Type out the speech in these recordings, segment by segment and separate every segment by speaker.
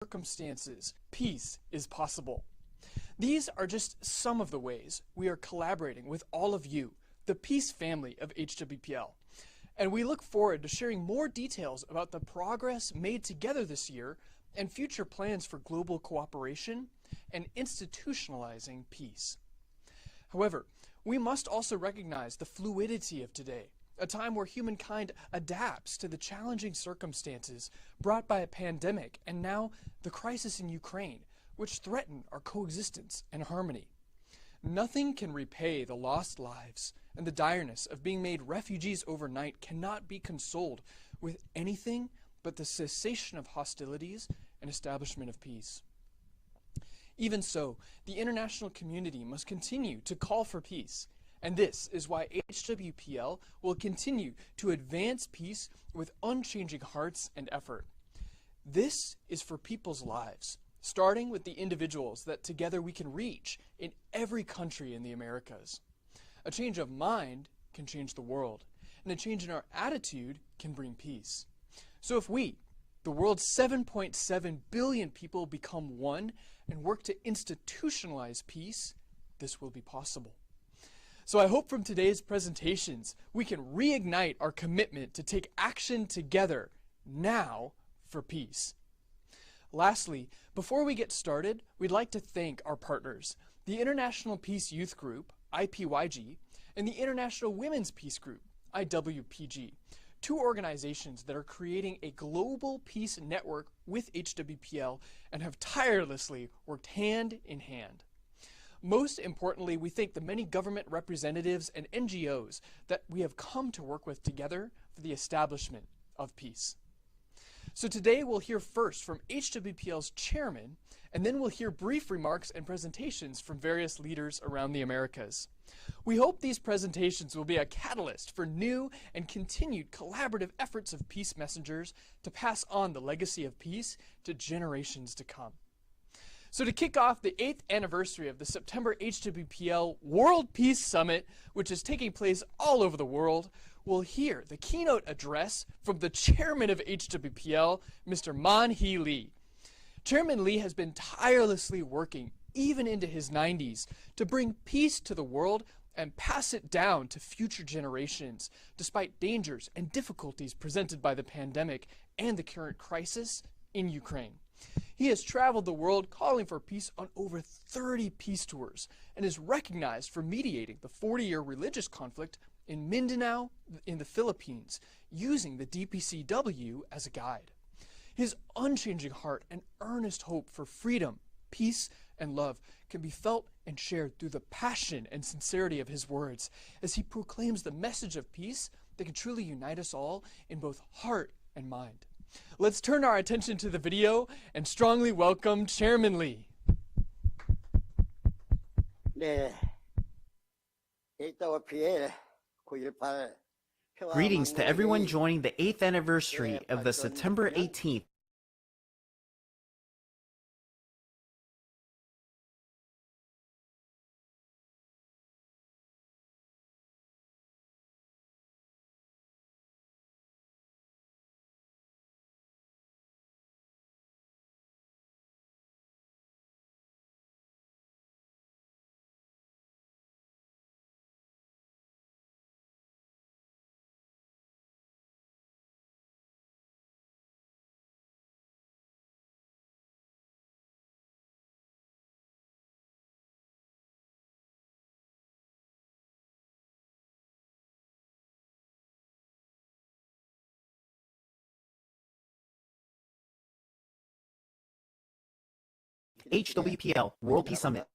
Speaker 1: circumstances, peace is possible. These are just some of the ways we are collaborating with all of you, the Peace family of HWPL. And we look forward to sharing more details about the progress made together this year and future plans for global cooperation and institutionalizing peace. However, we must also recognize the fluidity of today, a time where humankind adapts to the challenging circumstances brought by a pandemic and now the crisis in Ukraine, which threaten our coexistence and harmony. Nothing can repay the lost lives, and the direness of being made refugees overnight cannot be consoled with anything but the cessation of hostilities and establishment of peace. Even so, the international community must continue to call for peace, and this is why HWPL will continue to advance peace with unchanging hearts and effort. This is for people's lives, starting with the individuals that together we can reach in every country in the Americas. A change of mind can change the world, and a change in our attitude can bring peace. So if we, the world's 7.7 billion people, become one and work to institutionalize peace, this will be possible. So I hope from today's presentations we can reignite our commitment to take action together now for peace. Lastly, before we get started, we'd like to thank our partners, the International Peace Youth Group, IPYG, and the International Women's Peace Group, IWPG, two organizations that are creating a global peace network with HWPL and have tirelessly worked hand in hand. Most importantly, we thank the many government representatives and NGOs that we have come to work with together for the establishment of peace. So today we'll hear first from HWPL's chairman, and then we'll hear brief remarks and presentations from various leaders around the Americas. We hope these presentations will be a catalyst for new and continued collaborative efforts of peace messengers to pass on the legacy of peace to generations to come. So to kick off the 8th anniversary of the September HWPL World Peace Summit, which is taking place all over the world, we'll hear the keynote address from the chairman of HWPL, Mr. Man-Hee Lee. Chairman Lee has been tirelessly working, even into his 90s, to bring peace to the world and pass it down to future generations, despite dangers and difficulties presented by the pandemic and the current crisis in Ukraine. He has traveled the world calling for peace on over 30 peace tours and is recognized for mediating the 40-year religious conflict in Mindanao in the Philippines, using the DPCW as a guide. His unchanging heart and earnest hope for freedom, peace, and love can be felt and shared through the passion and sincerity of his words as he proclaims the message of peace that can truly unite us all in both heart and mind. Let's turn our attention to the video and strongly welcome Chairman Lee.
Speaker 2: 네, HWPL 9.18
Speaker 3: Greetings to everyone joining the 8th anniversary of the September 18th HWPL World Peace Summit.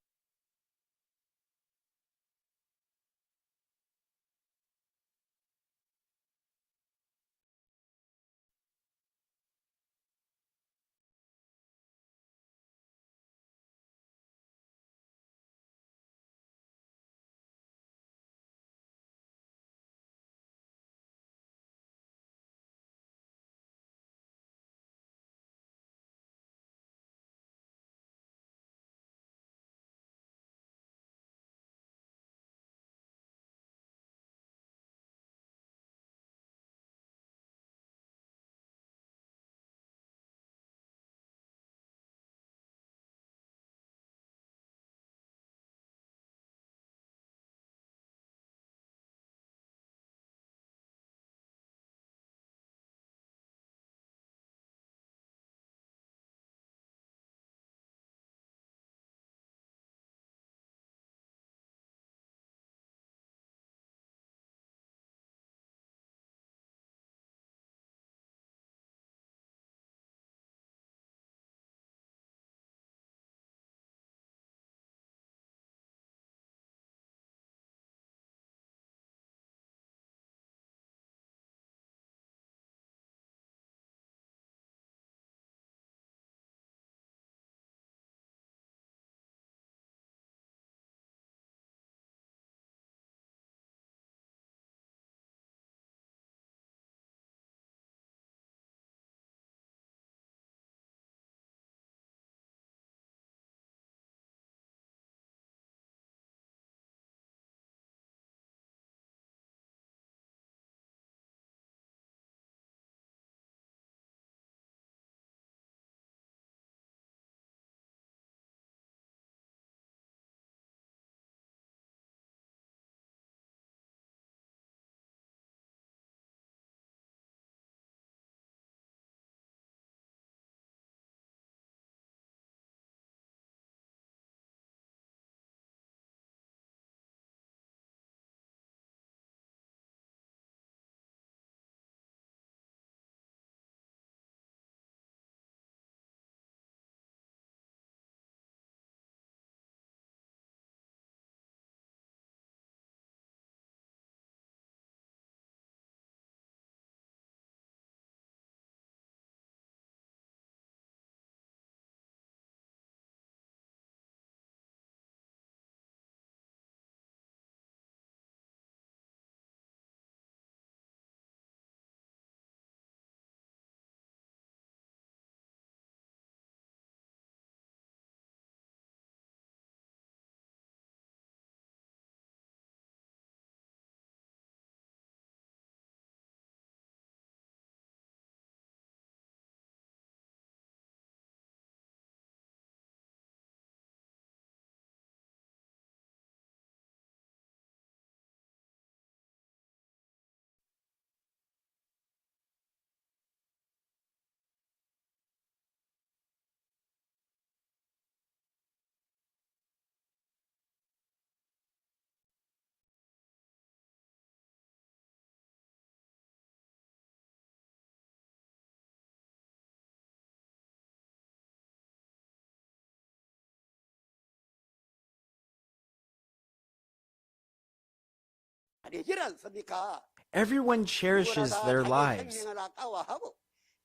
Speaker 2: 버리질 않습니까?
Speaker 3: Everyone cherishes
Speaker 2: 누구나 다
Speaker 3: their
Speaker 2: 자기
Speaker 3: lives,
Speaker 2: 생명을 아까워하고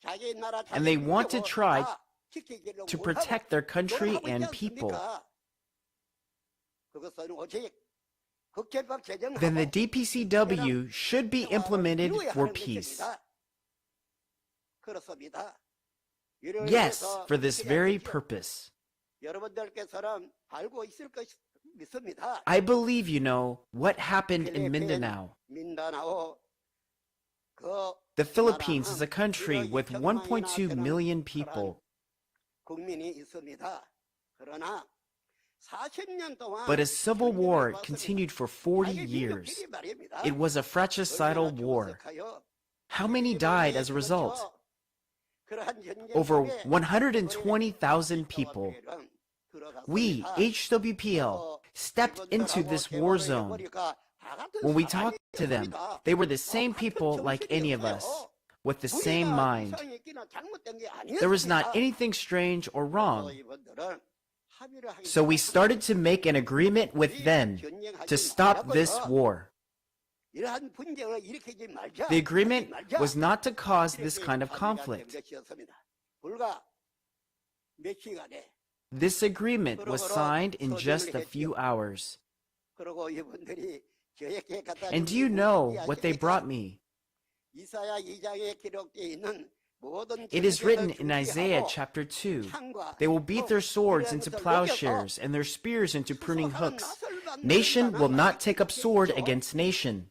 Speaker 2: 자기 나라
Speaker 3: and they want to
Speaker 2: 자기
Speaker 3: try
Speaker 2: 다 지키기를
Speaker 3: to
Speaker 2: 원하고
Speaker 3: protect their country
Speaker 2: 노력하고 있지
Speaker 3: and people.
Speaker 2: 않습니까? 그것은 오직 국제법 제정하고
Speaker 3: Then the DPCW should be implemented for peace.
Speaker 2: 그렇습니다.
Speaker 3: Yes, for this very purpose.
Speaker 2: 여러분들께서는 알고 있을 것 믿습니다.
Speaker 3: I believe you know what happened in Mindanao.
Speaker 2: 민다나오 그
Speaker 3: The Philippines is a country with 1.2 million people.
Speaker 2: 국민이 있습니다. 그러나 40년 동안
Speaker 3: But a civil war continued for 40 years. It was a fratricidal war. How many died as a result? Over 120,000 people. We, HWPL, stepped into this war zone. When we talked to them, they were the same people like any of us, with the same mind. There was not anything strange or wrong. So we started to make an agreement with them to stop this war. The agreement was not to cause this kind of conflict. This agreement was signed in just a few hours. And do you know what they brought me? It is written in Isaiah chapter 2. They will beat their swords into plowshares and their spears into pruning hooks. Nation will not take up sword against nation.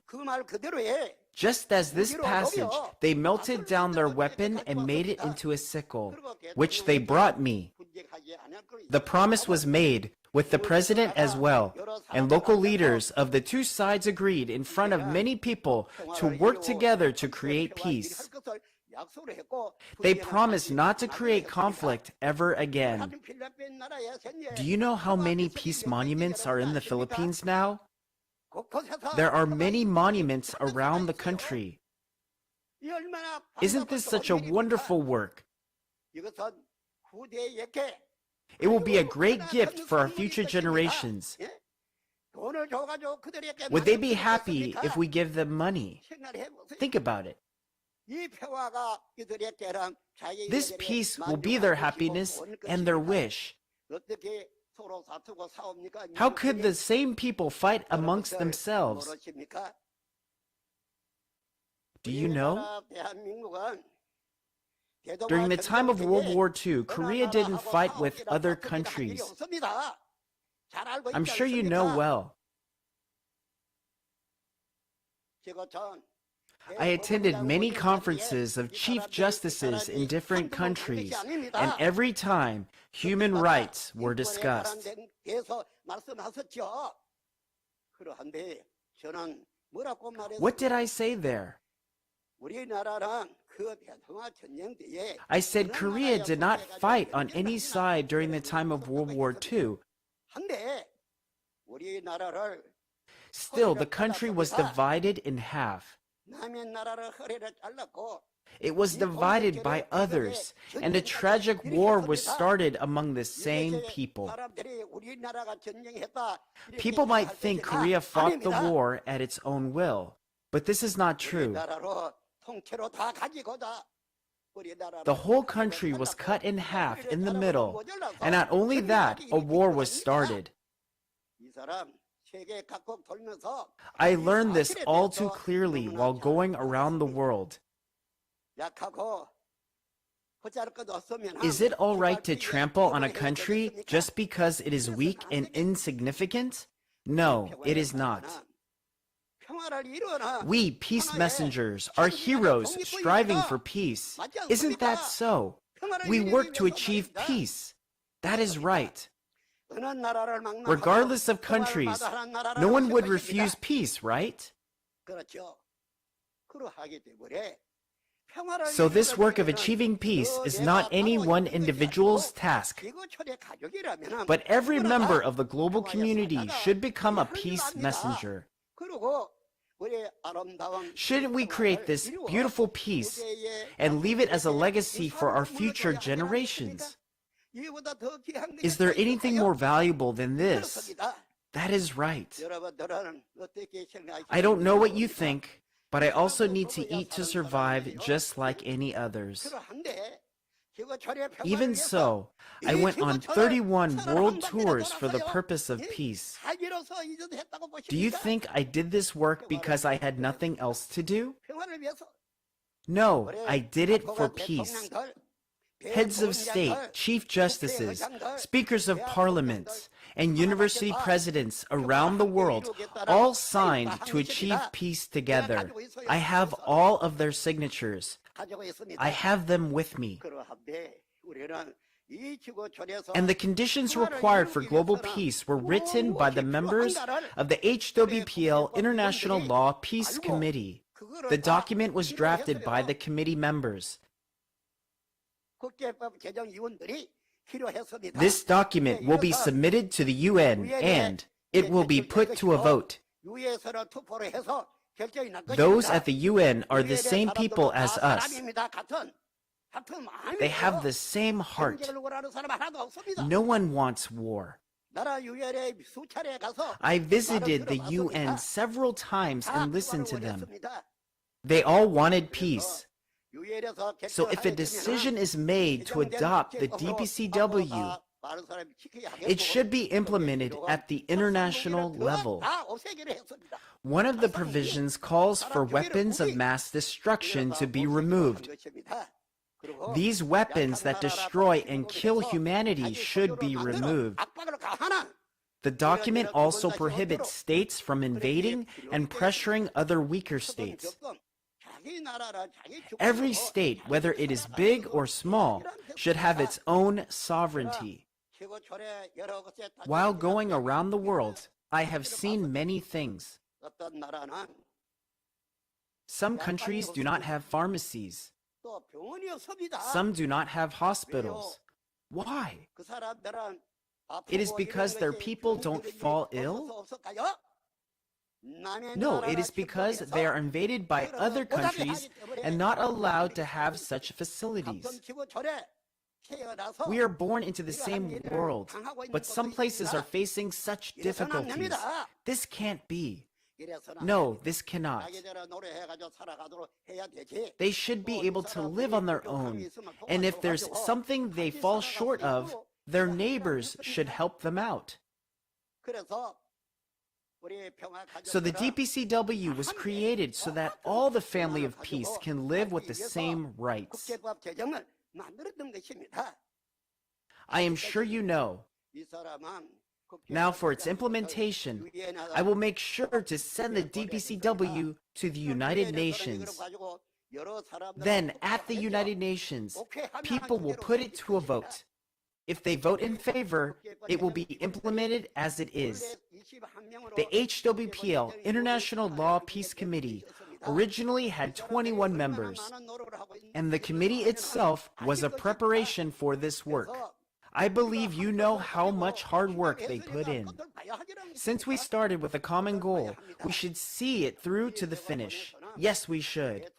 Speaker 3: Just as this passage, they melted down their weapon and made it into a sickle, which they brought me. The promise was made with the president as well, and local leaders of the two sides agreed in front of many people to work together to create peace. They promised not to create conflict ever again. Do you know how many peace monuments are in the Philippines now? There are many monuments around the country. Isn't this such a wonderful work? It will be a great gift for our future generations. Would they be happy if we give them money? Think about it. This peace will be their happiness and their wish. How could the same people fight amongst themselves? Do you know? During the time of World War II, Korea didn't fight with other countries. I'm sure you know well. I attended many conferences of chief justices in different countries, and every time, human rights were discussed. What did I say there? I said Korea did not fight on any side during the time of World War II. Still, the country was divided in half. It was divided by others, and a tragic war was started among the same people. People might think Korea fought the war at its own will, but this is not true. The whole country was cut in half in the middle, and not only that, a war was started. I learned this all too clearly while going around the world. Is it all right to trample on a country just because it is weak and insignificant? No, it is not. We, peace messengers, are heroes striving for peace. Isn't that so? We work to achieve peace. That is right. Regardless of countries, no one would refuse peace, right? So this work of achieving peace is not any one individual's task, but every member of the global community should become a peace messenger. Shouldn't we create this beautiful peace and leave it as a legacy for our future generations? Is there anything more valuable than this? That is right.
Speaker 2: 여러분들은 어떻게 생각하시는지
Speaker 3: I don't know what you
Speaker 2: 모릅니다.
Speaker 3: think, but I also need to eat to survive just like any others.
Speaker 2: 그러한데 지구촌의 평화를
Speaker 3: Even
Speaker 2: 위해서
Speaker 3: so, I
Speaker 2: 이
Speaker 3: went on
Speaker 2: 지구촌을
Speaker 3: 31
Speaker 2: 선을
Speaker 3: world
Speaker 2: 한
Speaker 3: tours
Speaker 2: 번이라도
Speaker 3: for the
Speaker 2: 하세요.
Speaker 3: purpose of
Speaker 2: 이
Speaker 3: peace.
Speaker 2: 살기로서 이전했다고
Speaker 3: Do you
Speaker 2: 보십니까?
Speaker 3: think I did this work because I had nothing else to do?
Speaker 2: 평화를 위해서.
Speaker 3: No,
Speaker 2: 우리
Speaker 3: I did it for
Speaker 2: 각국의
Speaker 3: peace.
Speaker 2: 대통령들,
Speaker 3: Heads of state, chief justices, speakers of parliaments, and university presidents around the world all signed to achieve peace together. I have all of their signatures.
Speaker 2: 가지고 있습니다.
Speaker 3: I have them with me.
Speaker 2: 그러한데 우리는 이 지구촌에서
Speaker 3: And the conditions required for global peace were written by the members of the HWPL International Law Peace Committee. The document was drafted by the committee members.
Speaker 2: 국제법 개정위원들이 필요했습니다.
Speaker 3: This document will be submitted to the UN and it will be put to a vote.
Speaker 2: 유엔에서 투표를 해서 결정이 난
Speaker 3: Those
Speaker 2: 것입니다.
Speaker 3: at the UN are the same
Speaker 2: 유엔의
Speaker 3: people
Speaker 2: 사람들도
Speaker 3: as
Speaker 2: 다
Speaker 3: us.
Speaker 2: 사람입니다. 같은 마음이에요.
Speaker 3: They have the same heart.
Speaker 2: 전쟁을 원하는 사람 하나도 없습니다.
Speaker 3: No one wants war.
Speaker 2: 나라 유엔에 수차례 가서
Speaker 3: I visited the
Speaker 2: 말을
Speaker 3: UN
Speaker 2: 들어봤습니다.
Speaker 3: several times
Speaker 2: 다
Speaker 3: and listened to
Speaker 2: 평화를
Speaker 3: them.
Speaker 2: 원했습니다.
Speaker 3: They all wanted peace.
Speaker 2: 유엔에서
Speaker 3: So if a decision is made to adopt the DPCW, it should be implemented at the international level. One of the provisions calls for weapons of mass destruction to be removed. These weapons that destroy and kill humanity should be removed. The document also prohibits states from invading and pressuring other weaker states. Every state, whether it is big or small, should have its own sovereignty. While going around the world, I have seen many things. Some countries do not have pharmacies. Some do not have hospitals. Why? It is because their people don't fall ill? No, it is because they are invaded by other countries and not allowed to have such facilities. We are born into the same world, but some places are facing such difficulties. This can't be. No, this cannot. They should be able to live on their own, and if there's something they fall short of, their neighbors should help them out. So the DPCW was created so that all the family of peace can live with the same rights. I am sure you know. Now for its implementation, I will make sure to send the DPCW to the United Nations. Then at the United Nations, people will put it to a vote. If they vote in favor, it will be implemented as it is. The HWPL International Law Peace Committee originally had 21 members, and the committee itself was a preparation for this work. I believe you know how much hard work they put in. Since we started with a common goal, we should see it through to the finish. Yes, we should.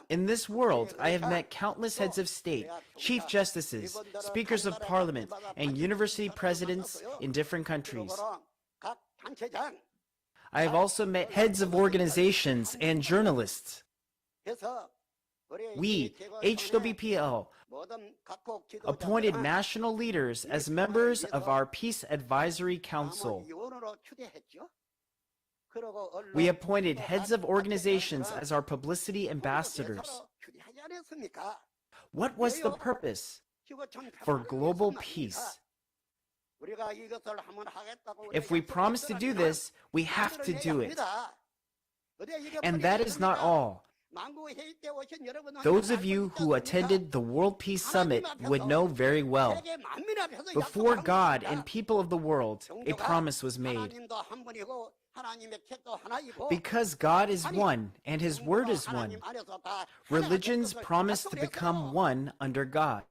Speaker 3: In this world, I have met countless heads of state, chief justices, speakers of parliament, and university presidents in different countries. I have also met heads of organizations and journalists. We, HWPL, appointed national leaders as members of our Peace Advisory Council. We appointed heads of organizations as our publicity ambassadors. What was the purpose? For global peace. If we promise to do this, we have to do it. And that is not all. Those of you who attended the World Peace Summit would know very well. Before God and people of the world, a promise was made. Because God is one and His Word is one, religions promise to become one under God.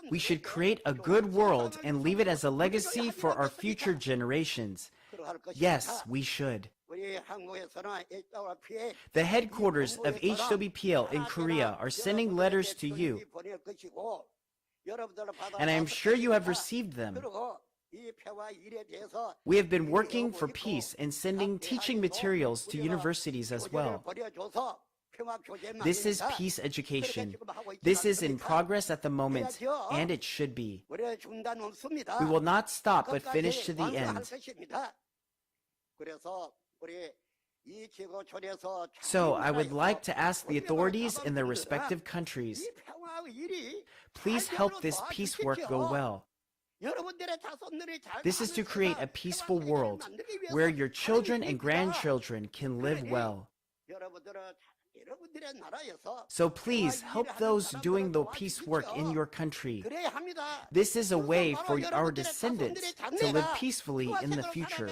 Speaker 3: We should create a good world and leave it as a legacy for our future generations. Yes, we should. The headquarters of HWPL in Korea are sending letters to you, and I am sure you have received them. We have been working for peace and sending teaching materials to universities as well. This is peace education. This is in progress at the moment, and it should be. We will not stop but finish to the end. So I would like to ask the authorities in their respective countries, please help this peace work go well. This is to create a peaceful world where your children and grandchildren can live well. So please help those doing the peace work in your country. This is a way for our descendants to live peacefully in the future.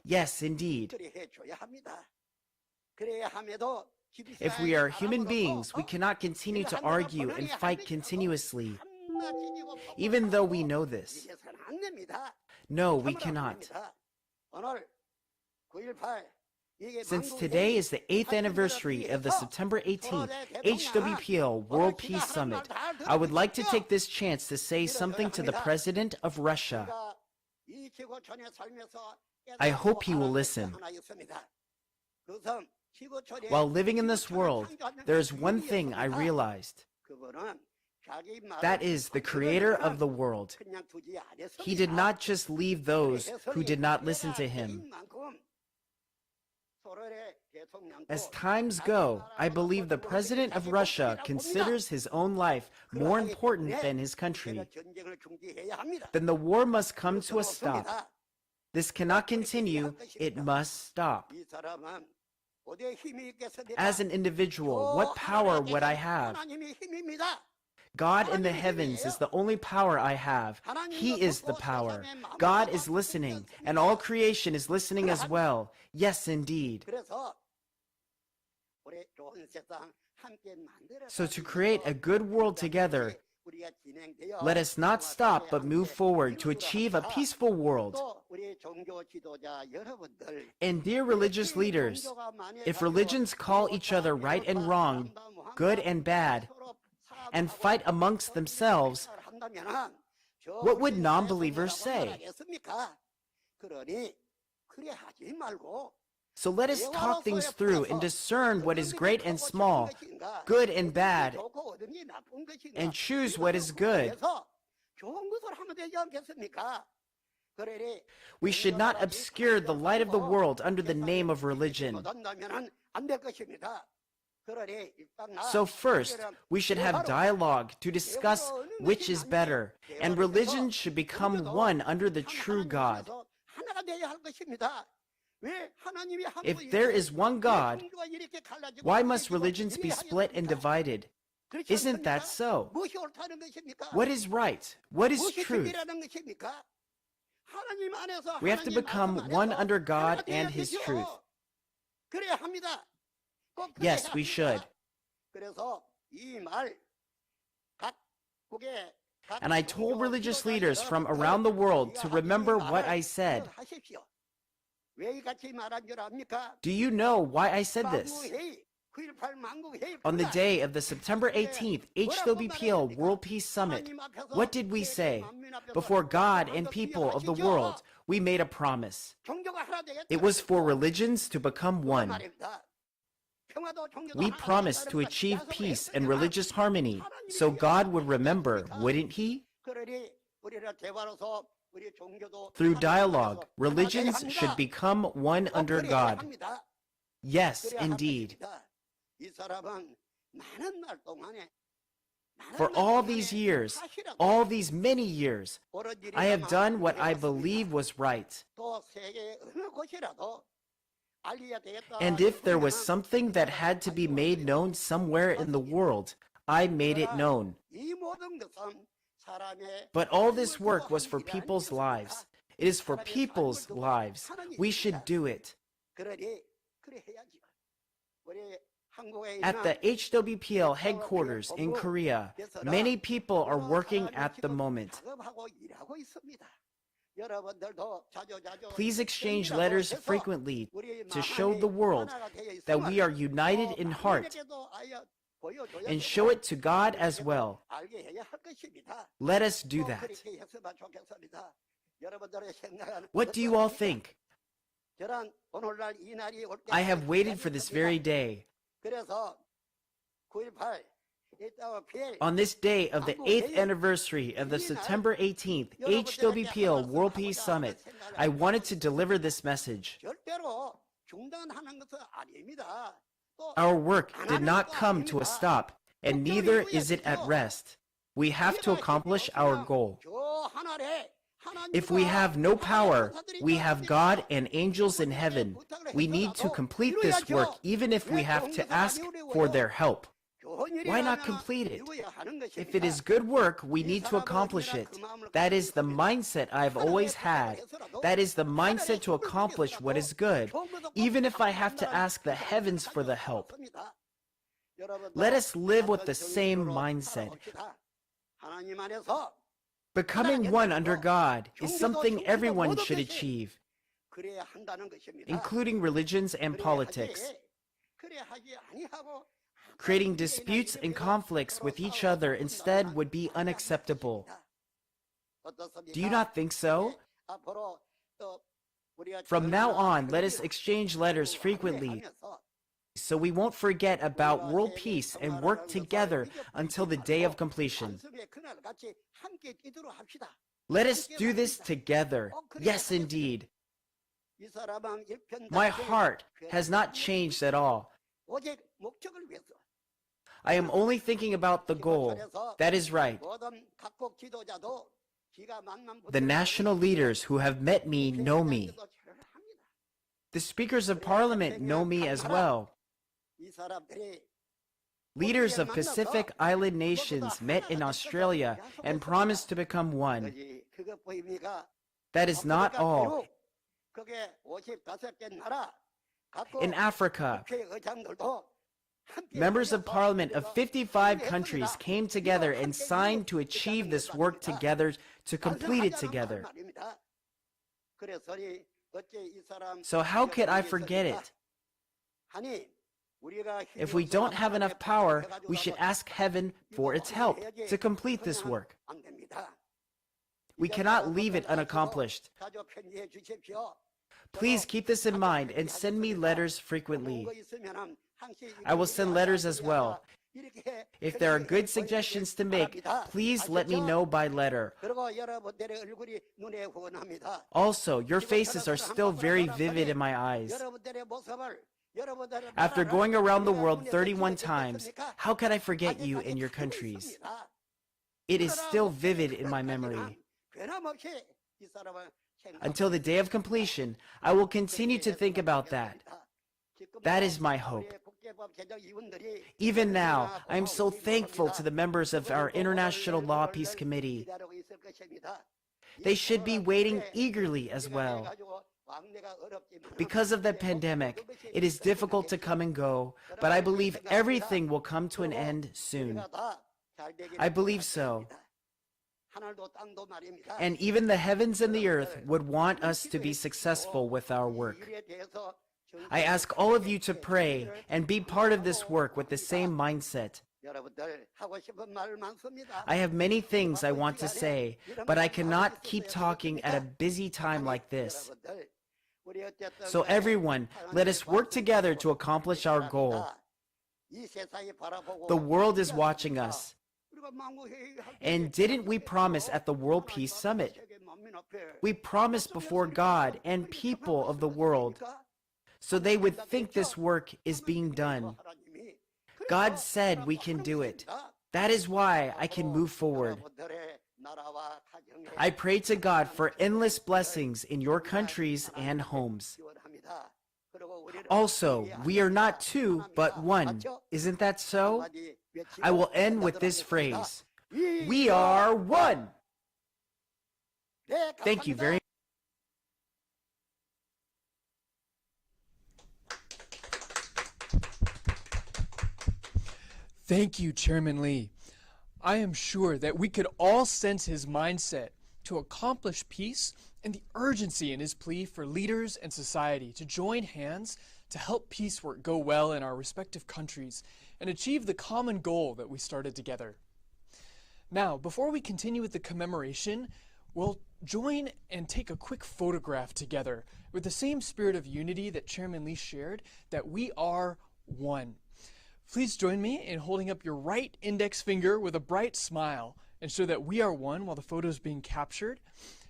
Speaker 3: Yes, indeed. If we are human beings, we cannot continue to argue and fight continuously, even though we know this. No, we cannot. Since today is the 8th anniversary of the September 18th HWPL World Peace Summit, I would like to take this chance to say something to the President of Russia. I hope he will listen. While living in this world, there is one thing I realized. That is the Creator of the world. He did not just leave those who did not listen to him. As times go, I believe the President of Russia considers his own life more important than his country. Then the war must come to a stop. This cannot continue. It must stop. As an individual, what power would I have? God in the heavens is the only power I have. He is the power. God is listening, and all creation is listening as well. Yes, indeed. So to create a good world together, let us not stop but move forward to achieve a peaceful world. And dear religious leaders, if religions call each other right and wrong, good and bad, and fight amongst themselves, what would non-believers say? So let us talk things through and discern what is great and small, good and bad, and choose what is good. We should not obscure the light of the world under the name of religion. So first, we should have dialogue to discuss which is better, and religion should become one under the true God. If there is one God, why must religions be split and divided? Isn't that so? What is right? What is truth? We have to become one under God and His truth. Yes, we should. And I told religious leaders from around the world to remember what I said. Do you know why I said this? On the day of the September 18th HWPL World Peace Summit, what did we say? Before God and people of the world, we made a promise. It was for religions to become one. We promised to achieve peace and religious harmony, so God would remember, wouldn't He? Through dialogue, religions should become one under God. Yes, indeed. For all these years, all these many years, I have done what I believe was right. And if there was something that had to be made known somewhere in the world, I made it known. But all this work was for people's lives. It is for people's lives. We should do it. At the HWPL headquarters in Korea, many people are working at the moment. Please exchange letters frequently to show the world that we are united in heart and show it to God as well. Let us do that. What do you all think? I have waited for this very day. On this day of the 8th anniversary of the September 18th HWPL World Peace Summit, I wanted to deliver this message. Our work did not come to a stop, and neither is it at rest. We have to accomplish our goal. If we have no power, we have God and angels in heaven. We need to complete this work even if we have to ask for their help. Why not complete it? If it is good work, we need to accomplish it. That is the mindset I've always had. That is the mindset to accomplish what is good, even if I have to ask the heavens for the help. Let us live with the same mindset. Becoming one under God is something everyone should achieve, including religions and politics. Creating disputes and conflicts with each other instead would be unacceptable. Do you not think so? From now on, let us exchange letters frequently so we won't forget about world peace and work together until the day of completion. Let us do this together. Yes, indeed. My heart has not changed at all. I am only thinking about the goal. That is right. The national leaders who have met me know me. The speakers of parliament know me as well. Leaders of Pacific Island nations met in Australia and promised to become one. That is not all. In Africa, members of parliament of 55 countries came together and signed to achieve this work together, to complete it together. So how could I forget it? If we don't have enough power, we should ask heaven for its help to complete this work. We cannot leave it unaccomplished. Please keep this in mind and send me letters frequently. I will send letters as well. If there are good suggestions to make, please let me know by letter. Also, your faces are still very vivid in my eyes. After going around the world 31 times, how could I forget you and your countries? It is still vivid in my memory. Until the day of completion, I will continue to think about that. That is my hope. Even now, I am so thankful to the members of our International Law Peace Committee. They should be waiting eagerly as well. Because of the pandemic, it is difficult to come and go, but I believe everything will come to an end soon. I believe so. And even the heavens and the earth would want us to be successful with our work. I ask all of you to pray and be part of this work with the same mindset. I have many things I want to say, but I cannot keep talking at a busy time like this. So everyone, let us work together to accomplish our goal. The world is watching us. And didn't we promise at the World Peace Summit? We promised before God and people of the world, so they would think this work is being done. God said we can do it. That is why I can move forward. I pray to God for endless blessings in your countries and homes. Also, we are not two, but one. Isn't that so? I will end with this phrase. We are one. Thank you very much.
Speaker 1: Thank you, Chairman Lee. I am sure that we could all sense his mindset to accomplish peace and the urgency in his plea for leaders and society to join hands to help peace work go well in our respective countries and achieve the common goal that we started together. Now, before we continue with the commemoration, we'll join and take a quick photograph together with the same spirit of unity that Chairman Lee shared, that we are one. Please join me in holding up your right index finger with a bright smile and show that we are one while the photo is being captured.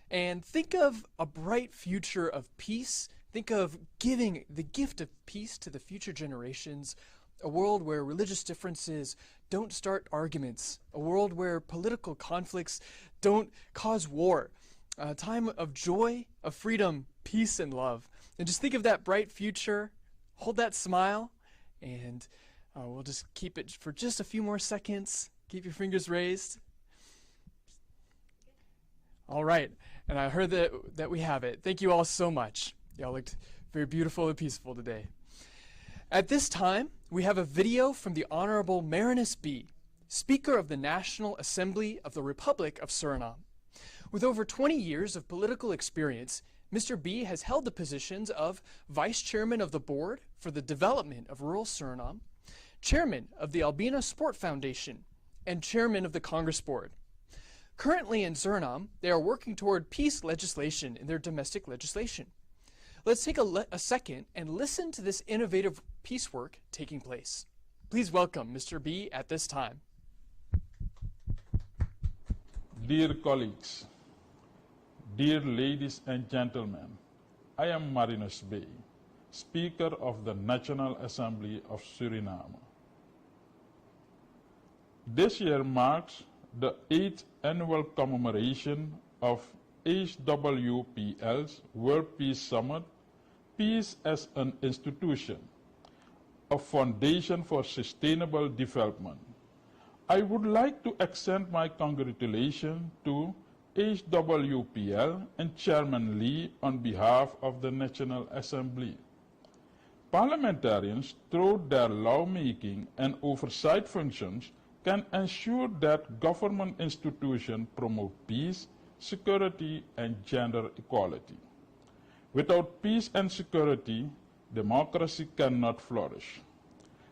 Speaker 1: And think of a bright future of peace. Think of giving the gift of peace to the future generations, a world where religious differences don't start arguments, a world where political conflicts don't cause war, a time of joy, of freedom, peace, and love. And just think of that bright future, hold that smile, and we'll just keep it for just a few more seconds. Keep your fingers raised. All right, and I heard that we have it. Thank you all so much. Y'all looked very beautiful and peaceful today. At this time, we have a video from the Honorable Marinus B., Speaker of the National Assembly of the Republic of Suriname. With over 20 years of political experience, Mr. B. has held the positions of Vice Chairman of the Board for the Development of Rural Suriname, Chairman of the Albina Sport Foundation, and Chairman of the Congress Board. Currently in Suriname, they are working toward peace legislation in their domestic legislation. Let's take a second and listen to this innovative peace work taking place. Please welcome Mr. B. at this time.
Speaker 4: Dear colleagues, dear ladies and gentlemen, I am Marinus B., Speaker of the National Assembly of Suriname. This year marks the 8th annual commemoration of HWPL's World Peace Summit, Peace as an Institution, a foundation for sustainable development. I would like to extend my congratulations to HWPL and Chairman Lee on behalf of the National Assembly. Parliamentarians, through their lawmaking and oversight functions, can ensure that government institutions promote peace, security, and gender equality. Without peace and security, democracy cannot flourish.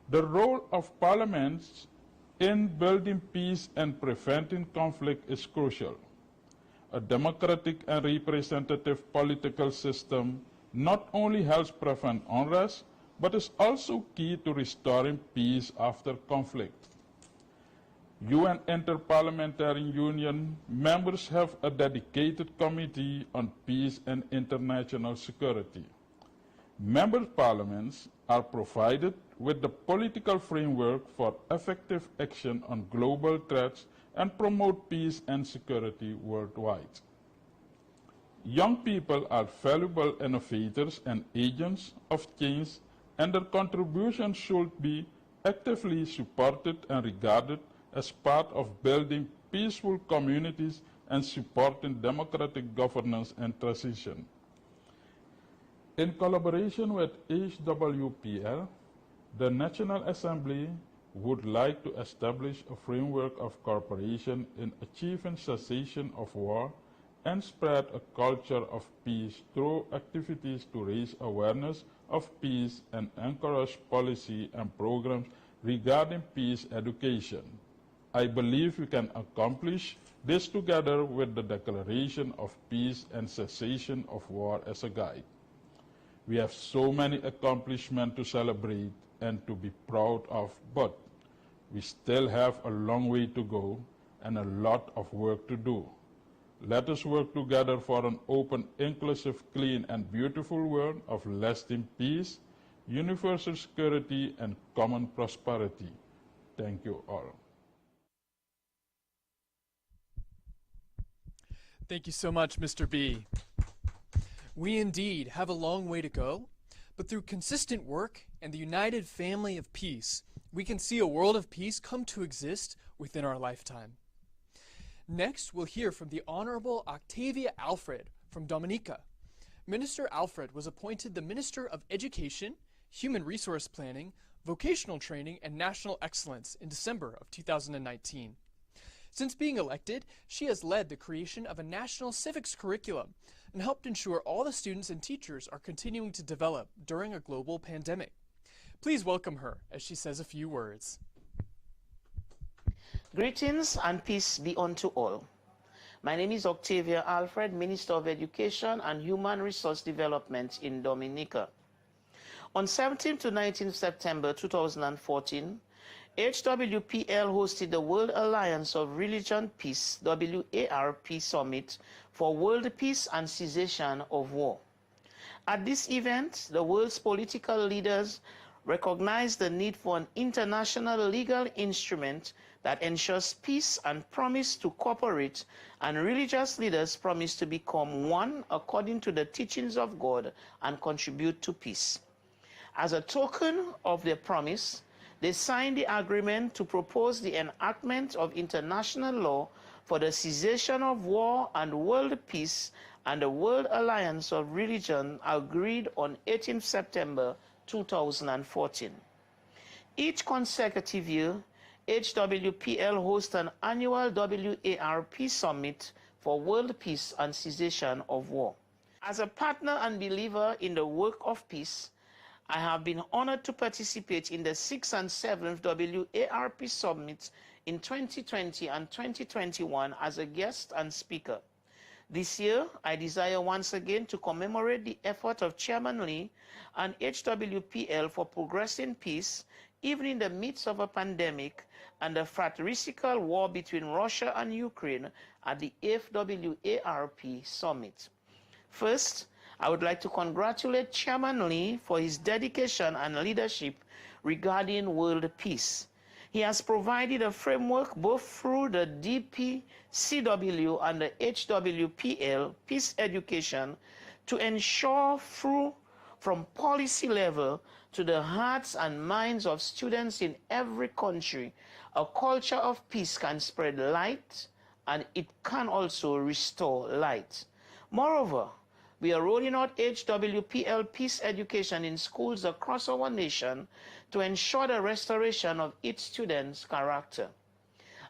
Speaker 4: The role of parliaments in building peace and preventing conflict is crucial. A democratic and representative political system not only helps prevent unrest, but is also key to restoring peace after conflict. UN Interparliamentary Union members have a dedicated committee on peace and international security. Member parliaments are provided with the political framework for effective action on global threats and promote peace and security worldwide. Young people are valuable innovators and agents of change, and their contributions should be actively supported and regarded as part of building peaceful communities and supporting democratic governance and transition. In collaboration with HWPL, the National Assembly would like to establish a framework of cooperation in achieving cessation of war and spread a culture of peace through activities to raise awareness of peace and encourage policy and programs regarding peace education. I believe we can accomplish this together with the Declaration of Peace and Cessation of War as a guide. We have so many accomplishments to celebrate and to be proud of, but we still have a long way to go and a lot of work to do. Let us work together for an open, inclusive, clean, and beautiful world of lasting peace, universal security, and common prosperity. Thank you all.
Speaker 1: Thank you so much, Mr. B. We indeed have a long way to go, but through consistent work and the united family of peace, we can see a world of peace come to exist within our lifetime. Next, we'll hear from the Honorable Octavia Alfred from Dominica. Minister Alfred was appointed the Minister of Education, Human Resource Planning, vocational training, and national excellence in December of 2019. Since being elected, she has led the creation of a national civics curriculum and helped ensure all the students and teachers are continuing to develop during a global pandemic. Please welcome her as she says a few words.
Speaker 5: Greetings and peace be unto all. My name is Octavia Alfred, Minister of Education and Human Resource Development in Dominica. On 17 to 19 September 2014, HWPL hosted the World Alliance of Religion Peace WARP Summit for World Peace and Cessation of War. At this event, the world's political leaders recognized the need for an international legal instrument that ensures peace and promise to cooperate, and religious leaders promise to become one according to the teachings of God and contribute to peace. As a token of their promise, they signed the agreement to propose the enactment of international law for the cessation of war and world peace, and the World Alliance of Religion agreed on 18 September 2014. Each consecutive year, HWPL hosts an annual WARP Summit for world peace and cessation of war. As a partner and believer in the work of peace, I have been honored to participate in the 6th and 7th WARP Summits in 2020 and 2021 as a guest and speaker. This year, I desire once again to commemorate the effort of Chairman Lee and HWPL for progressing peace, even in the midst of a pandemic and the fratricidical war between Russia and Ukraine at the 8th WARP Summit. First, I would like to congratulate Chairman Lee for his dedication and leadership regarding world peace. He has provided a framework both through the DPCW and the HWPL peace education to ensure from policy level to the hearts and minds of students in every country, a culture of peace can spread light, and it can also restore light. Moreover, we are rolling out HWPL peace education in schools across our nation to ensure the restoration of each student's character.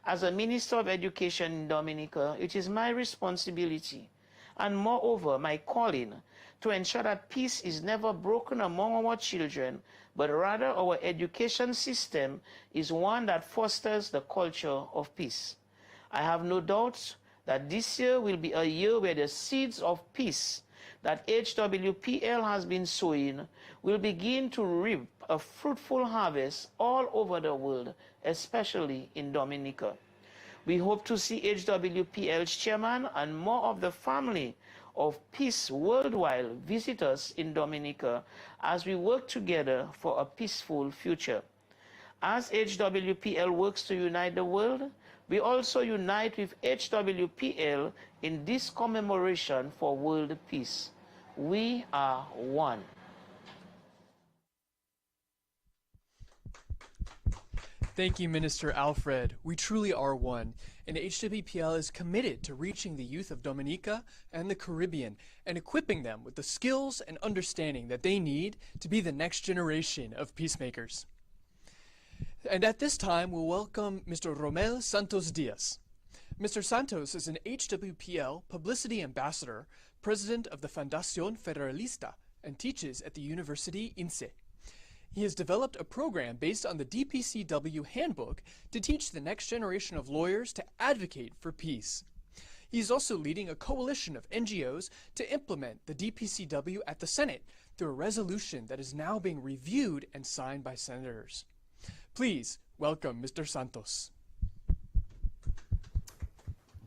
Speaker 5: As a Minister of Education in Dominica, it is my responsibility, and moreover my calling, to ensure that peace is never broken among our children, but rather our education system is one that fosters the culture of peace. I have no doubt that this year will be a year where the seeds of peace that HWPL has been sowing will begin to reap a fruitful harvest all over the world, especially in Dominica. We hope to see HWPL's chairman and more of the family of peace worldwide visit us in Dominica as we work together for a peaceful future. As HWPL works to unite the world, we also unite with HWPL in this commemoration for world peace. We are one.
Speaker 1: Thank you, Minister Alfred. We truly are one, and HWPL is committed to reaching the youth of Dominica and the Caribbean and equipping them with the skills and understanding that they need to be the next generation of peacemakers. And at this time, we'll welcome Mr. Romel Santos Diaz. Mr. Santos is an HWPL Publicity Ambassador, President of the Fundación Federalista, and teaches at the University INSE. He has developed a program based on the DPCW handbook to teach the next generation of lawyers to advocate for peace. He is also leading a coalition of NGOs to implement the DPCW at the Senate through a resolution that is now being reviewed and signed by senators. Please welcome Mr. Santos.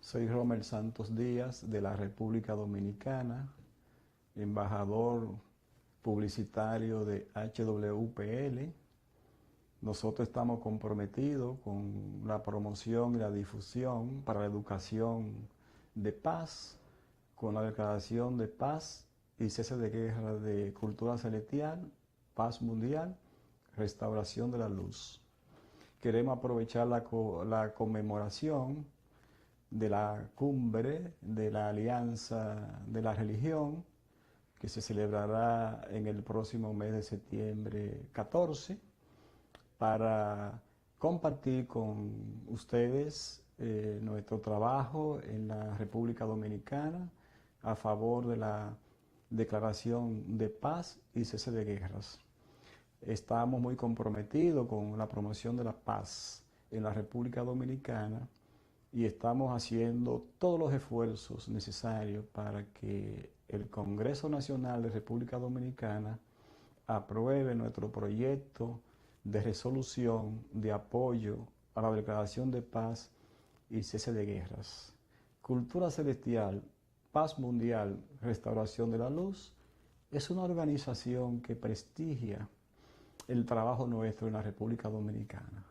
Speaker 6: Soy Romel Santos Díaz de la República Dominicana, embajador publicitario de HWPL. Nosotros estamos comprometidos con la promoción y la difusión para la educación de paz, con la declaración de paz y cese de guerra de cultura celestial, paz mundial, restauración de la luz. Queremos aprovechar la conmemoración de la cumbre de la Alianza de la Religión, que se celebrará en el próximo mes de septiembre 14, para compartir con ustedes nuestro trabajo en la República Dominicana a favor de la Declaración de Paz y Cese de Guerras. Estamos muy comprometidos con la promoción de la paz en la República Dominicana y estamos haciendo todos los esfuerzos necesarios para que el Congreso Nacional de República Dominicana apruebe nuestro proyecto de resolución de apoyo a la Declaración de Paz y Cese de Guerras. Cultura Celestial, Paz Mundial, Restauración de la Luz es una organización que prestigia el trabajo nuestro en la República Dominicana.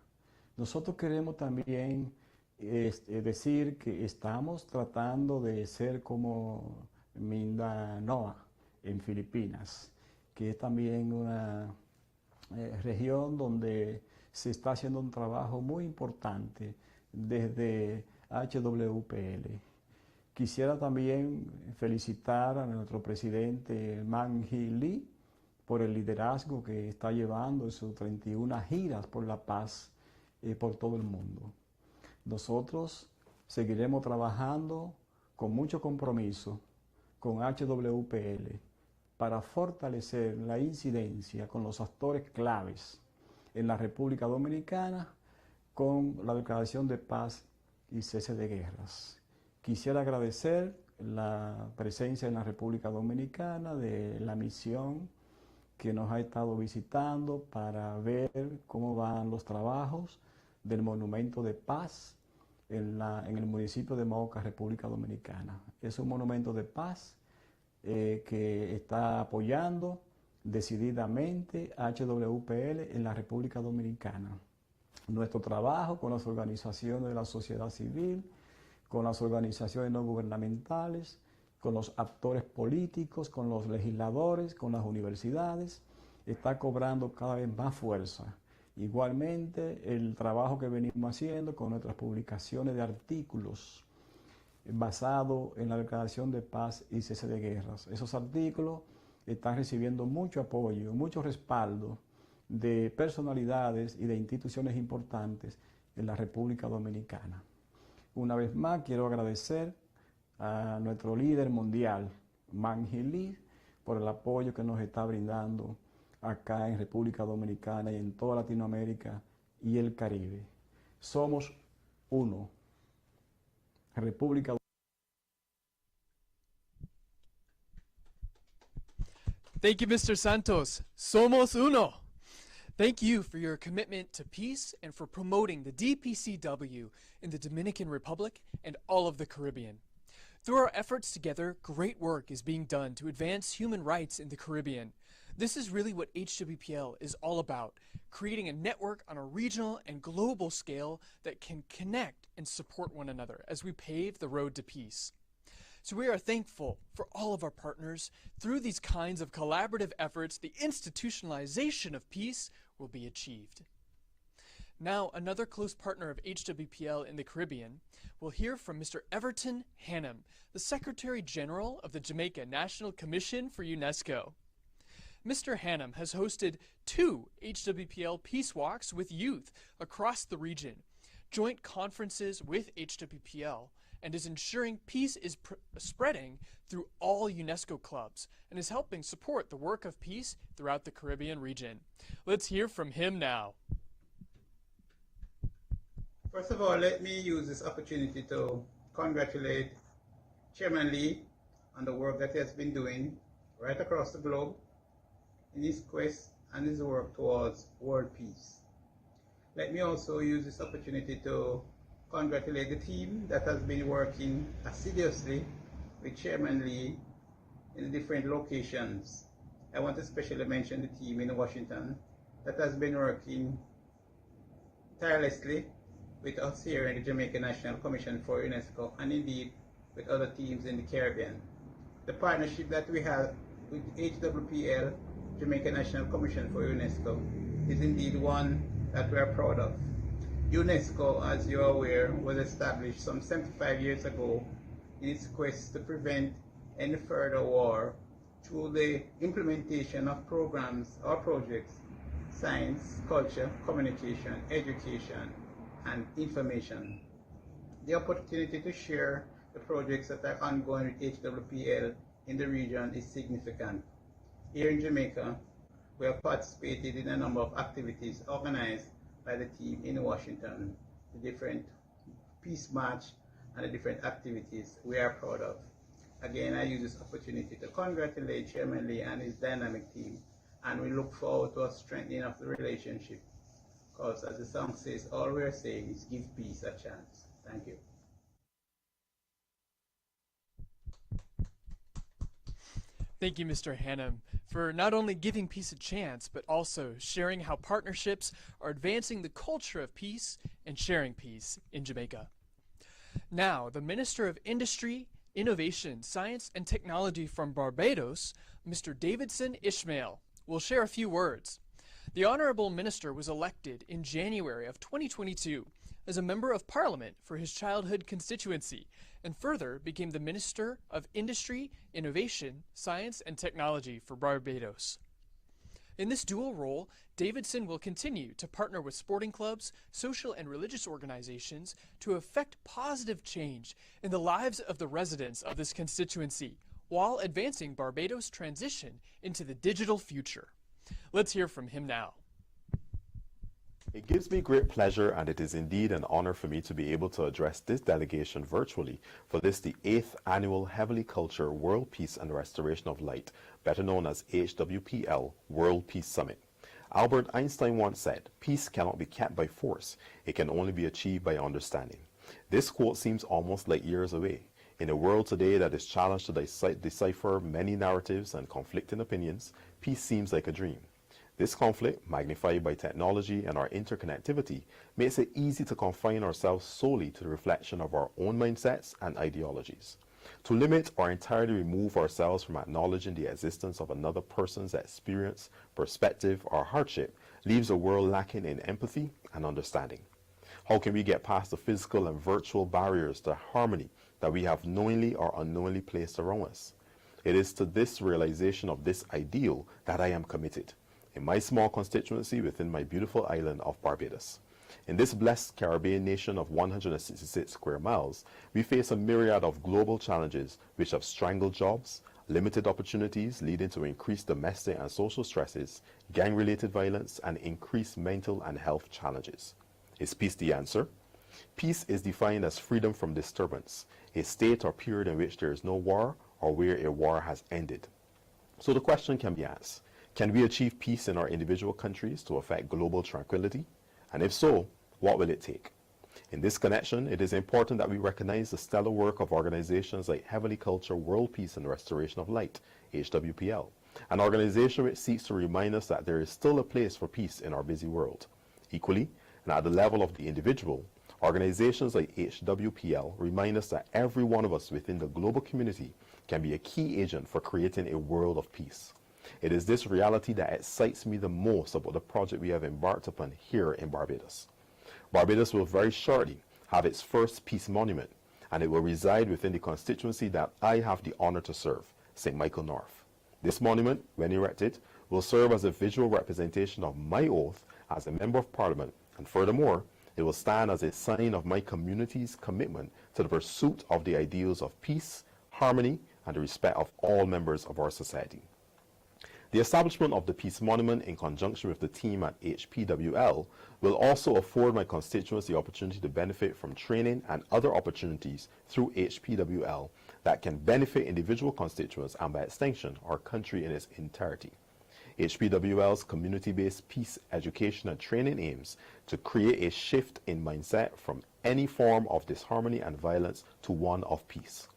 Speaker 6: Nosotros queremos también decir que estamos tratando de ser como Mindanao en Filipinas, que es también una región donde se está haciendo un trabajo muy importante desde HWPL. Quisiera también felicitar a nuestro presidente Man Lee por el liderazgo que está llevando en sus 31 giras por la paz por todo el mundo. Nosotros seguiremos trabajando con mucho compromiso con HWPL para fortalecer la incidencia con los actores claves en la República Dominicana con la Declaración de Paz y Cese de Guerras. Quisiera agradecer la presencia en la República Dominicana de la misión que nos ha estado visitando para ver cómo van los trabajos del Monumento de Paz en el municipio de Moca, República Dominicana. Es un monumento de paz que está apoyando decididamente HWPL en la República Dominicana. Nuestro trabajo con las organizaciones de la sociedad civil, con las organizaciones no gubernamentales, con los actores políticos, con los legisladores, con las universidades, está cobrando cada vez más fuerza. Igualmente, el trabajo que venimos haciendo con nuestras publicaciones de artículos basados en la Declaración de Paz y Cese de Guerras. Esos artículos están recibiendo mucho apoyo, mucho respaldo de personalidades y de instituciones importantes en la República Dominicana. Una vez más, quiero agradecer a nuestro líder mundial, Man Lee, por el apoyo que nos está brindando acá en República Dominicana y en toda Latinoamérica y el Caribe. Somos uno. República.
Speaker 1: Thank you, Mr. Santos. Somos uno. Thank you for your commitment to peace and for promoting the DPCW in the Dominican Republic and all of the Caribbean. Through our efforts together, great work is being done to advance human rights in the Caribbean. This is really what HWPL is all about, creating a network on a regional and global scale that can connect and support one another as we pave the road to peace. So we are thankful for all of our partners. Through these kinds of collaborative efforts, the institutionalization of peace will be achieved. Now, another close partner of HWPL in the Caribbean, we'll hear from Mr. Everton Hannum, the Secretary General of the Jamaica National Commission for UNESCO. Mr. Hannum has hosted 2 HWPL Peace Walks with youth across the region, joint conferences with HWPL, and is ensuring peace is spreading through all UNESCO clubs and is helping support the work of peace throughout the Caribbean region. Let's hear from him now.
Speaker 7: First of all, let me use this opportunity to congratulate Chairman Lee on the work that he has been doing right across the globe in his quest and his work towards world peace. Let me also use this opportunity to congratulate the team that has been working assiduously with Chairman Lee in the different locations. I want to especially mention the team in Washington that has been working tirelessly with us here in the Jamaica National Commission for UNESCO and indeed with other teams in the Caribbean. The partnership that we have with HWPL, Jamaica National Commission for UNESCO, is indeed one that we are proud of. UNESCO, as you are aware, was established some 75 years ago in its quest to prevent any further war through the implementation of programs or projects science, culture, communication, education, and information. The opportunity to share the projects that are ongoing with HWPL in the region is significant. Here in Jamaica, we have participated in a number of activities organized by the team in Washington, the different peace march and the different activities we are proud of. Again, I use this opportunity to congratulate Chairman Lee and his dynamic team, and we look forward to a strengthening of the relationship, because as the song says, all we are saying is give peace a chance. Thank you.
Speaker 1: Thank you, Mr. Hannum, for not only giving peace a chance, but also sharing how partnerships are advancing the culture of peace and sharing peace in Jamaica. Now, the Minister of Industry, Innovation, Science, and Technology from Barbados, Mr. Davidson Ishmael, will share a few words. The Honorable Minister was elected in January of 2022 as a Member of Parliament for his childhood constituency, and further became the Minister of Industry, Innovation, Science, and Technology for Barbados. In this dual role, Davidson will continue to partner with sporting clubs, social and religious organizations to effect positive change in the lives of the residents of this constituency, while advancing Barbados' transition into the digital future. Let's hear from him now.
Speaker 8: It gives me great pleasure, and it is indeed an honor for me to be able to address this delegation virtually for this, the 8th Annual Heavenly Culture World Peace and Restoration of Light, better known as HWPL World Peace Summit. Albert Einstein once said, "Peace cannot be kept by force, it can only be achieved by understanding." This quote seems almost like years away. In a world today that is challenged to decipher many narratives and conflicting opinions, peace seems like a dream. This conflict, magnified by technology and our interconnectivity, makes it easy to confine ourselves solely to the reflection of our own mindsets and ideologies. To limit or entirely remove ourselves from acknowledging the existence of another person's experience, perspective, or hardship leaves a world lacking in empathy and understanding. How can we get past the physical and virtual barriers to harmony that we have knowingly or unknowingly placed around us? It is to this realization of this ideal that I am committed in my small constituency within my beautiful island of Barbados. In this blessed Caribbean nation of 166 square miles, we face a myriad of global challenges which have strangled jobs, limited opportunities leading to increased domestic and social stresses, gang-related violence, and increased mental and health challenges. Is peace the answer? Peace is defined as freedom from disturbance, a state or period in which there is no war or where a war has ended. So the question can be asked, can we achieve peace in our individual countries to affect global tranquility? And if so, what will it take? In this connection, it is important that we recognize the stellar work of organizations like Heavenly Culture World Peace and Restoration of Light, HWPL, an organization which seeks to remind us that there is still a place for peace in our busy world. Equally, and at the level of the individual, organizations like HWPL remind us that every one of us within the global community can be a key agent for creating a world of peace. It is this reality that excites me the most about the project we have embarked upon here in Barbados. Barbados will very shortly have its first peace monument, and it will reside within the constituency that I have the honor to serve, St. Michael North. This monument, when erected, will serve as a visual representation of my oath as a Member of Parliament, and furthermore, it will stand as a sign of my community's commitment to the pursuit of the ideals of peace, harmony, and the respect of all members of our society. The establishment of the Peace Monument in conjunction with the team at HPWL will also afford my constituents the opportunity to benefit from training and other opportunities through HPWL that can benefit individual constituents and by extension our country in its entirety. HPWL's community-based peace education and training aims to create a shift in mindset from any form of disharmony and violence to one of peace.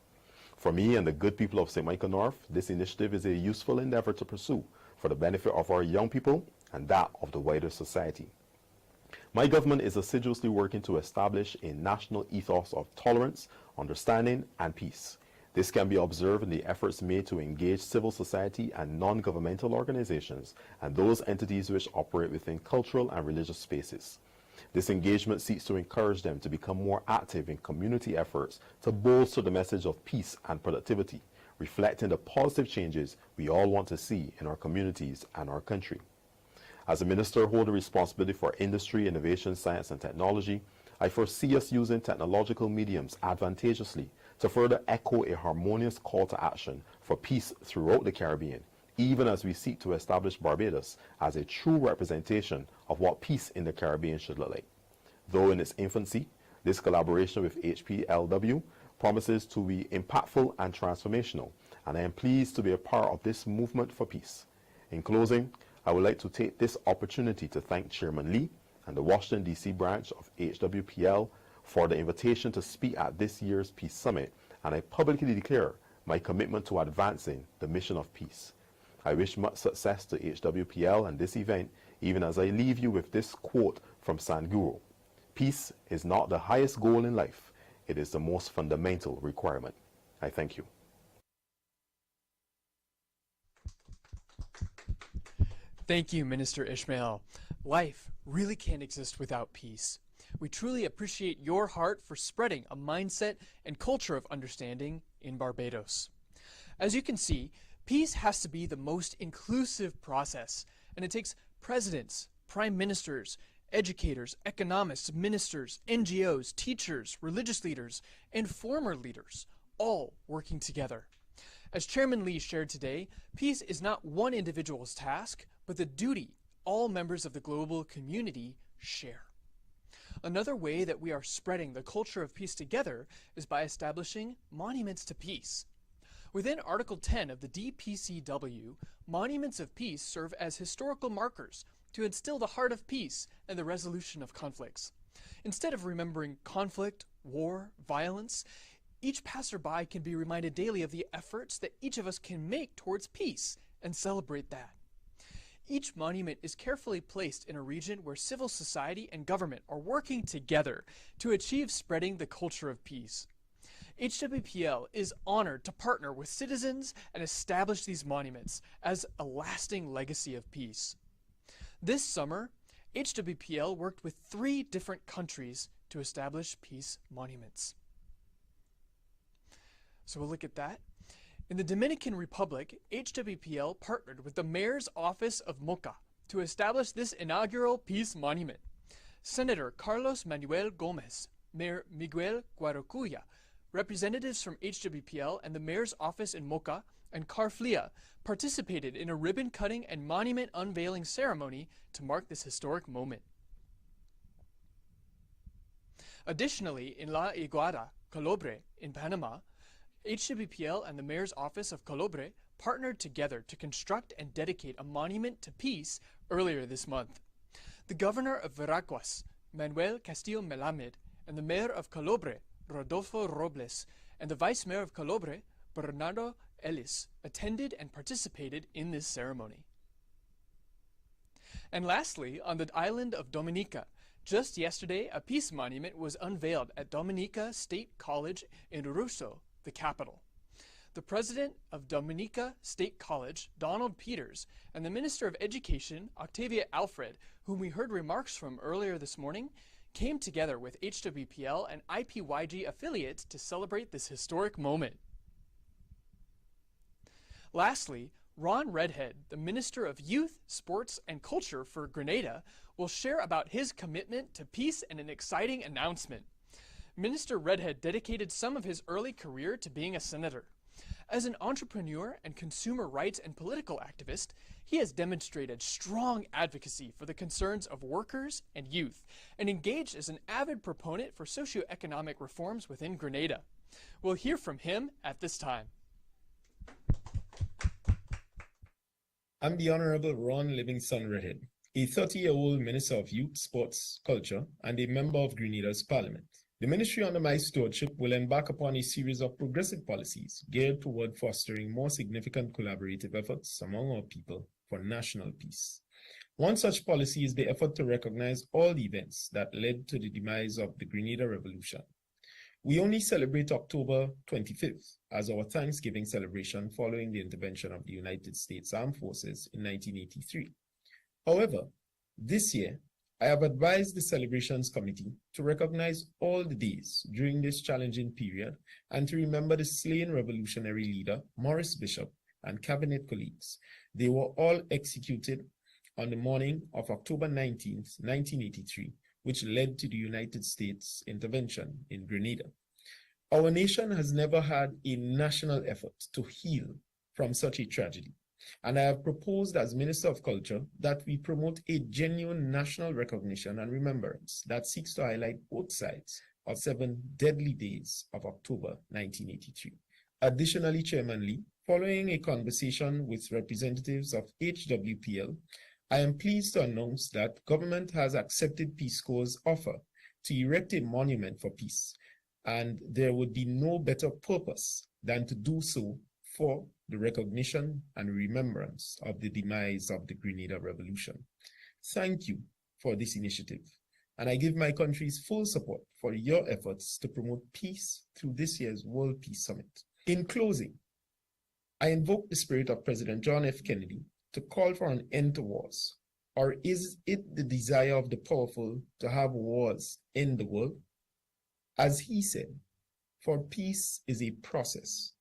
Speaker 8: For me and the good people of St. Michael North, this initiative is a useful endeavor to pursue for the benefit of our young people and that of the wider society. My government is assiduously working to establish a national ethos of tolerance, understanding, and peace. This can be observed in the efforts made to engage civil society and non-governmental organizations and those entities which operate within cultural and religious spaces. This engagement seeks to encourage them to become more active in community efforts to bolster the message of peace and productivity, reflecting the positive changes we all want to see in our communities and our country. As a minister holding responsibility for industry, innovation, science, and technology, I foresee us using technological mediums advantageously to further echo a harmonious call to action for peace throughout the Caribbean, even as we seek to establish Barbados as a true representation of what peace in the Caribbean should look like. Though in its infancy, this collaboration with HPLW promises to be impactful and transformational, and I am pleased to be a part of this movement for peace. In closing, I would like to take this opportunity to thank Chairman Lee and the Washington, D.C. branch of HWPL for the invitation to speak at this year's Peace Summit, and I publicly declare my commitment to advancing the mission of peace. I wish much success to HWPL and this event, even as I leave you with this quote from Sanguro: "Peace is not the highest goal in life, it is the most fundamental requirement." I thank you.
Speaker 1: Thank you, Minister Ishmael. Life really can't exist without peace. We truly appreciate your heart for spreading a mindset and culture of understanding in Barbados. As you can see, peace has to be the most inclusive process, and it takes presidents, prime ministers, educators, economists, ministers, NGOs, teachers, religious leaders, and former leaders, all working together. As Chairman Lee shared today, peace is not one individual's task, but the duty all members of the global community share. Another way that we are spreading the culture of peace together is by establishing monuments to peace. Within Article 10 of the DPCW, monuments of peace serve as historical markers to instill the heart of peace and the resolution of conflicts. Instead of remembering conflict, war, violence, each passerby can be reminded daily of the efforts that each of us can make towards peace and celebrate that. Each monument is carefully placed in a region where civil society and government are working together to achieve spreading the culture of peace. HWPL is honored to partner with citizens and establish these monuments as a lasting legacy of peace. This summer, HWPL worked with 3 different countries to establish peace monuments. So we'll look at that. In the Dominican Republic, HWPL partnered with the Mayor's Office of Moca to establish this inaugural peace monument. Senator Carlos Manuel Gomez, Mayor Miguel Guarocuya, representatives from HWPL and the Mayor's Office in Moca, and Carflia participated in a ribbon-cutting and monument unveiling ceremony to mark this historic moment. Additionally, in La Iguada, Colobre, in Panama, HWPL and the Mayor's Office of Colobre partnered together to construct and dedicate a monument to peace earlier this month. The Governor of Veraguas, Manuel Castillo Melamed, and the Mayor of Colobre, Rodolfo Robles, and the Vice Mayor of Colobre, Bernardo Ellis, attended and participated in this ceremony. And lastly, on the island of Dominica, just yesterday, a peace monument was unveiled at Dominica State College in Roseau, the capital. The president of Dominica State College, Donald Peters, and the Minister of Education, Octavia Alfred, whom we heard remarks from earlier this morning, came together with HWPL and IPYG affiliates to celebrate this historic moment. Lastly, Ron Redhead, the Minister of Youth, Sports, and Culture for Grenada, will share about his commitment to peace and an exciting announcement. Minister Redhead dedicated some of his early career to being a senator. As an entrepreneur and consumer rights and political activist, he has demonstrated strong advocacy for the concerns of workers and youth, and engaged as an avid proponent for socioeconomic reforms within Grenada. We'll hear from him at this time.
Speaker 9: I'm the Honorable Ron Livingston Redhead, a 30-year-old Minister of Youth, Sports, Culture, and a member of Grenada's Parliament. The ministry under my stewardship will embark upon a series of progressive policies geared toward fostering more significant collaborative efforts among our people for national peace. One such policy is the effort to recognize all the events that led to the demise of the Grenada Revolution. We only celebrate October 25th as our Thanksgiving celebration following the intervention of the United States Armed Forces in 1983. However, this year, I have advised the Celebrations Committee to recognize all the days during this challenging period and to remember the slain revolutionary leader, Maurice Bishop, and cabinet colleagues. They were all executed on the morning of October 19th, 1983, which led to the United States intervention in Grenada. Our nation has never had a national effort to heal from such a tragedy, and I have proposed as Minister of Culture that we promote a genuine national recognition and remembrance that seeks to highlight both sides of 7 deadly days of October 1983. Additionally, Chairman Lee, following a conversation with representatives of HWPL, I am pleased to announce that government has accepted Peace Corps' offer to erect a monument for peace, and there would be no better purpose than to do so for the recognition and remembrance of the demise of the Grenada Revolution. Thank you for this initiative, and I give my country's full support for your efforts to promote peace through this year's World Peace Summit. In closing, I invoke the spirit of President John F. Kennedy to call for an end to wars. Or is it the desire of the powerful to have wars in the world? As he said, for peace is a process.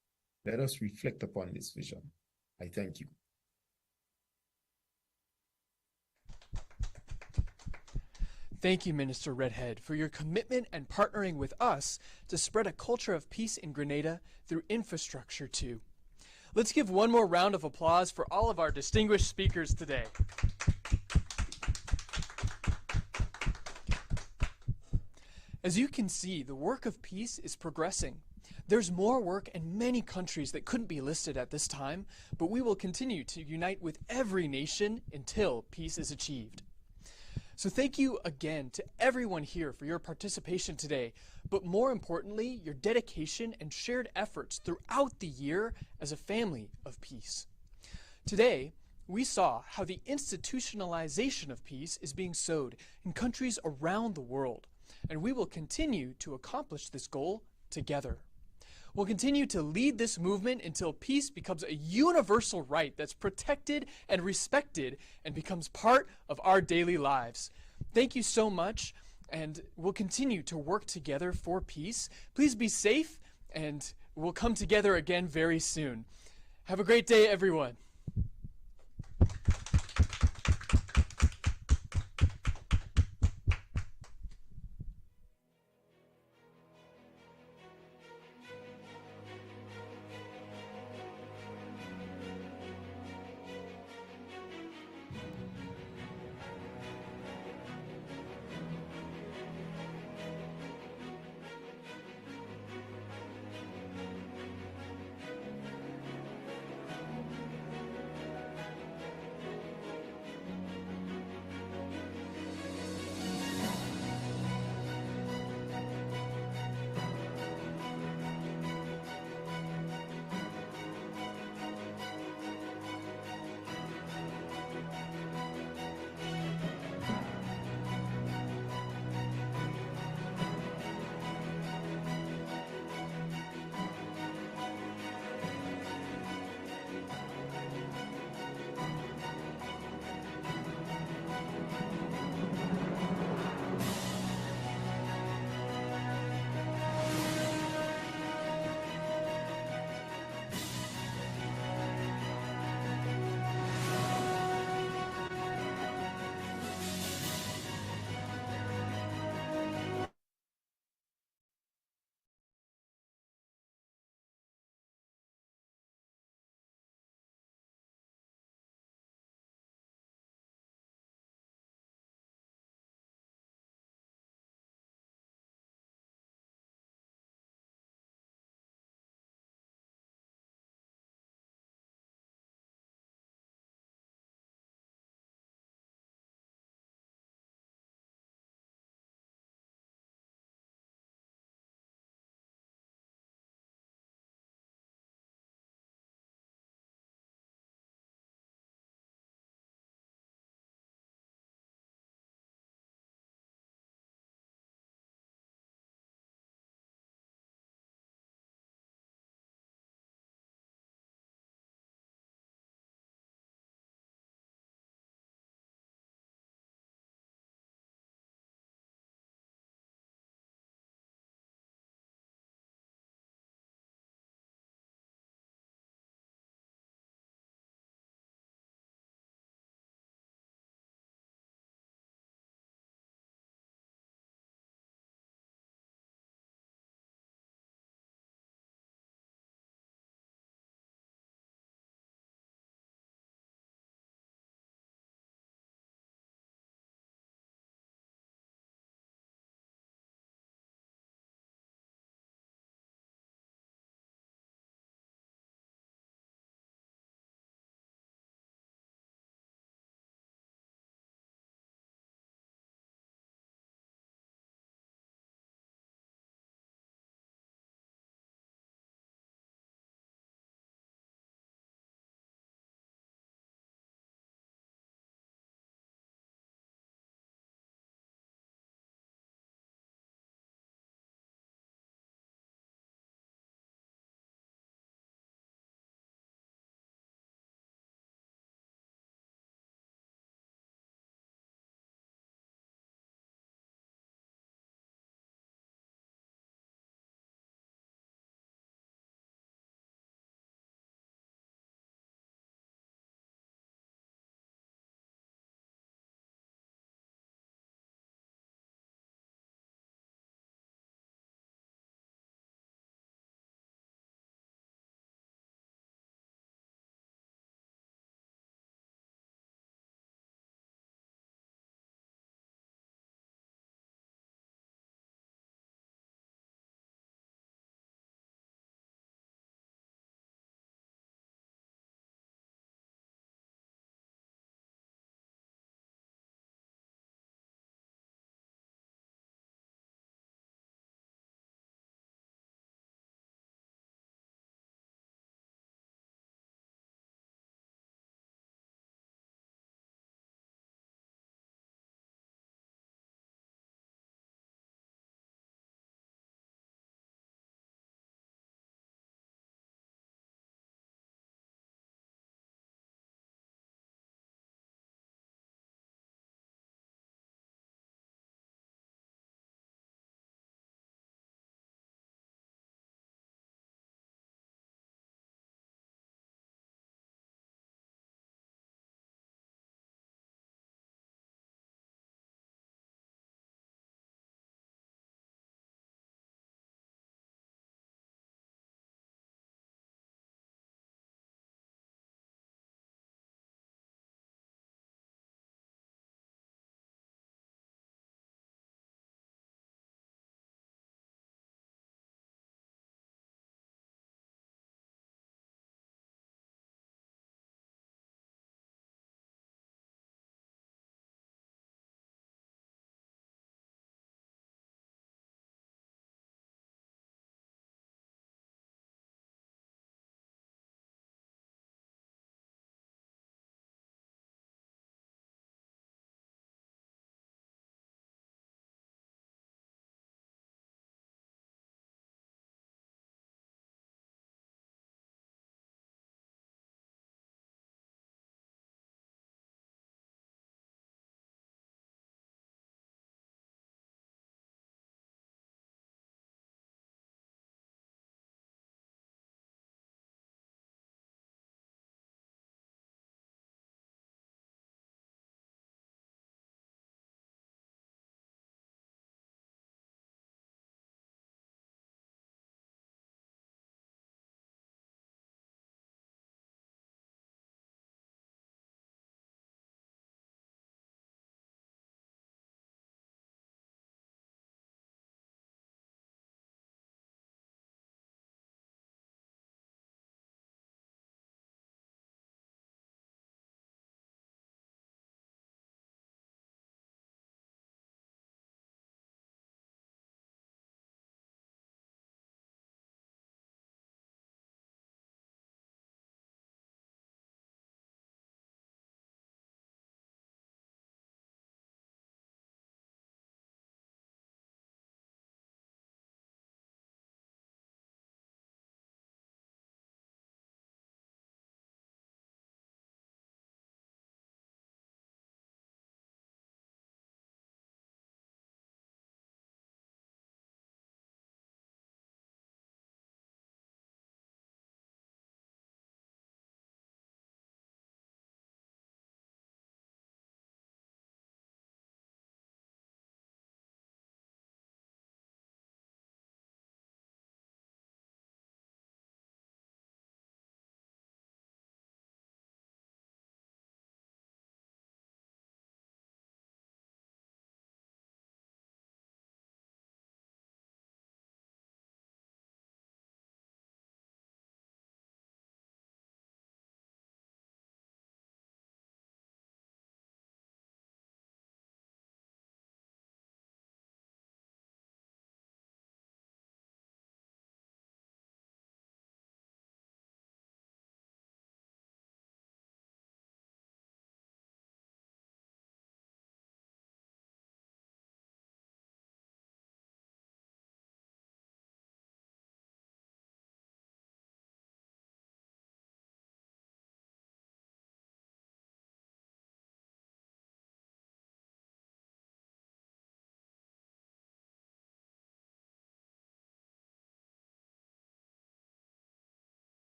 Speaker 9: Let us reflect upon this vision. I thank you.
Speaker 1: Thank you, Minister Redhead, for your commitment and partnering with us to spread a culture of peace in Grenada through infrastructure too. Let's give one more round of applause for all of our distinguished speakers today. As you can see, the work of peace is progressing. There's more work in many countries that couldn't be listed at this time, but we will continue to unite with every nation until peace is achieved. So thank you again to everyone here for your participation today, but more importantly, your dedication and shared efforts throughout the year as a family of peace. Today, we saw how the institutionalization of peace is being sowed in countries around the world, and we will continue to accomplish this goal together. We'll continue to lead this movement until peace becomes a universal right that's protected and respected and becomes part of our daily lives. Thank you so much, and we'll continue to work together for peace. Please be safe, and we'll come together again very soon. Have a great day, everyone.